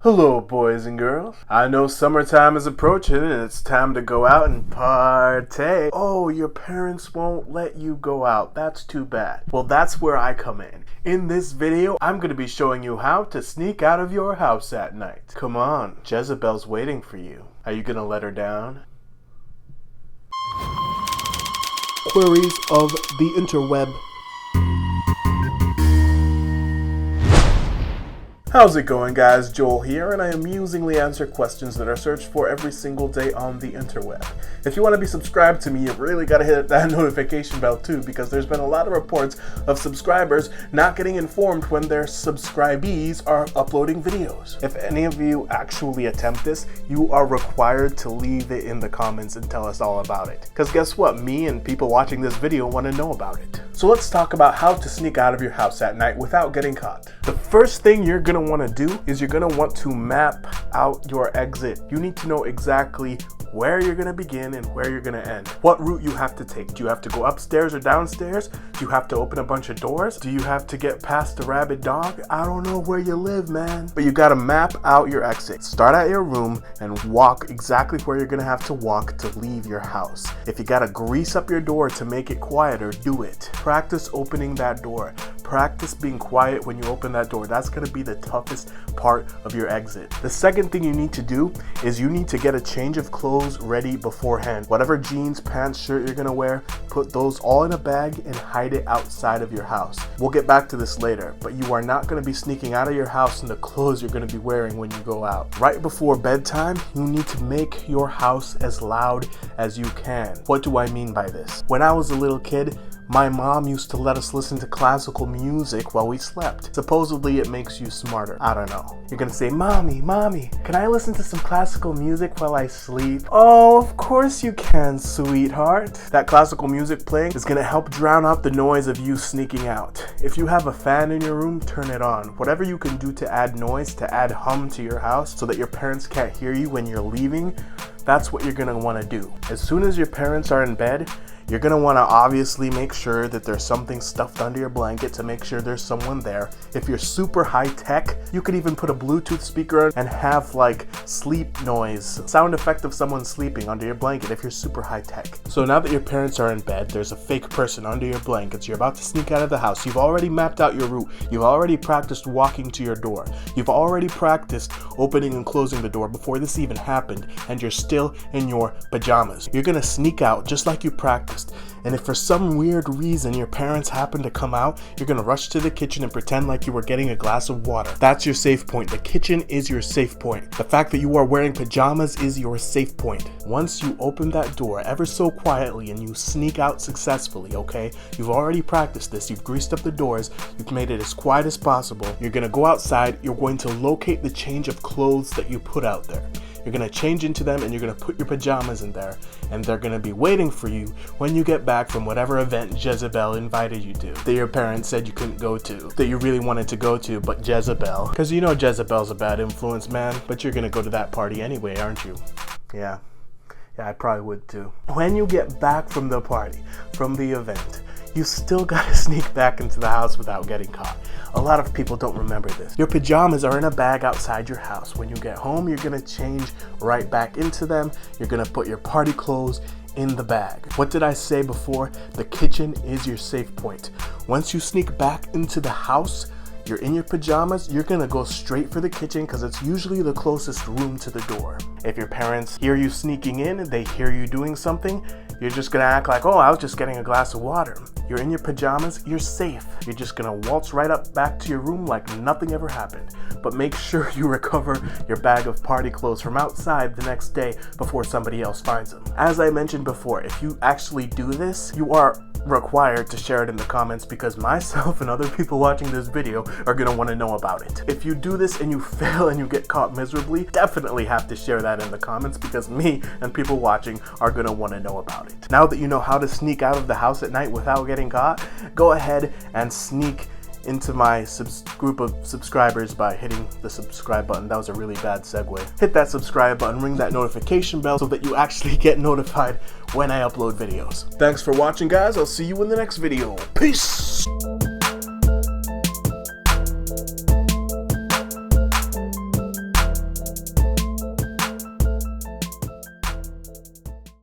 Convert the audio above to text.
Hello, boys and girls. I know summertime is approaching and it's time to go out and partay. Oh, your parents won't let you go out. That's too bad. Well, that's where I come in. In this video, I'm going to be showing you how to sneak out of your house at night. Come on, Jezebel's waiting for you. Are you going to let her down? Queries of the Interweb. How's it going, guys? Joel here, and I amusingly answer questions that are searched for every single day on the interweb. If you want to be subscribed to me, you've really got to hit that notification bell too, because there's been a lot of reports of subscribers not getting informed when their subscribees are uploading videos. If any of you actually attempt this, you are required to leave it in the comments and tell us all about it. Because guess what? Me and people watching this video want to know about it. So let's talk about how to sneak out of your house at night without getting caught. The first thing you're going to want to do is you're going to want to map out your exit. You need to know exactly where you're going to begin and where you're going to end. What route you have to take. Do you have to go upstairs or downstairs? Do you have to open a bunch of doors? Do you have to get past the rabid dog? I don't know where you live, man. But you got to map out your exit. Start at your room and walk exactly where you're going to have to walk to leave your house. If you got to grease up your door to make it quieter, do it. Practice opening that door. Practice being quiet when you open that door. That's going to be the toughest part of your exit. The second thing you need to do is you need to get a change of clothes ready beforehand. Whatever jeans, pants, shirt you're going to wear, put those all in a bag and hide it outside of your house. We'll get back to this later, but you are not going to be sneaking out of your house in the clothes you're going to be wearing when you go out. Right before bedtime, you need to make your house as loud as you can. What do I mean by this? When I was a little kid, my mom used to let us listen to classical music while we slept. Supposedly it makes you smarter. I don't know. You're gonna say, Mommy, can I listen to some classical music while I sleep? Oh, of course you can, sweetheart. That classical music playing is gonna help drown out the noise of you sneaking out. If you have a fan in your room, turn it on. Whatever you can do to add noise, to add hum to your house so that your parents can't hear you when you're leaving, that's what you're gonna wanna do. As soon as your parents are in bed, you're gonna wanna obviously make sure that there's something stuffed under your blanket to make sure there's someone there. If you're super high tech, you could even put a Bluetooth speaker on and have like sleep noise, sound effect of someone sleeping under your blanket if you're super high tech. So now that your parents are in bed, there's a fake person under your blankets, you're about to sneak out of the house, you've already mapped out your route, you've already practiced walking to your door, you've already practiced opening and closing the door before this even happened, and you're still in your pajamas. You're gonna sneak out just like you practiced. And if for some weird reason your parents happen to come out, you're gonna rush to the kitchen and pretend like you were getting a glass of water. That's your safe point. The kitchen is your safe point. The fact that you are wearing pajamas is your safe point. Once you open that door ever so quietly and you sneak out successfully, okay? You've already practiced this. You've greased up the doors. You've made it as quiet as possible. You're gonna go outside. You're going to locate the change of clothes that you put out there. You're gonna change into them and you're gonna put your pajamas in there, and they're gonna be waiting for you when you get back from whatever event Jezebel invited you to, that your parents said you couldn't go to, that you really wanted to go to, but Jezebel, because you know Jezebel's a bad influence, man, but you're gonna go to that party anyway, aren't you? Yeah, I probably would too. When you get back from the party, from the event, you still gotta sneak back into the house without getting caught. A lot of people don't remember this. Your pajamas are in a bag outside your house. When you get home, you're gonna change right back into them. You're gonna put your party clothes in the bag. What did I say before? The kitchen is your safe point. Once you sneak back into the house, you're in your pajamas, you're gonna go straight for the kitchen because it's usually the closest room to the door. If your parents hear you sneaking in, they hear you doing something, you're just gonna act like, oh, I was just getting a glass of water. You're in your pajamas, you're safe. You're just gonna waltz right up back to your room like nothing ever happened. But make sure you recover your bag of party clothes from outside the next day before somebody else finds them. As I mentioned before, if you actually do this, you are required to share it in the comments because myself and other people watching this video are gonna want to know about it. If you do this and you fail and you get caught miserably, definitely have to share that in the comments because me and people watching are gonna want to know about it. Now that you know how to sneak out of the house at night without getting caught, go ahead and sneak into my group of subscribers by hitting the subscribe button. That was a really bad segue. Hit that subscribe button, ring that notification bell so that you actually get notified when I upload videos. Thanks for watching, guys. I'll see you in the next video. Peace!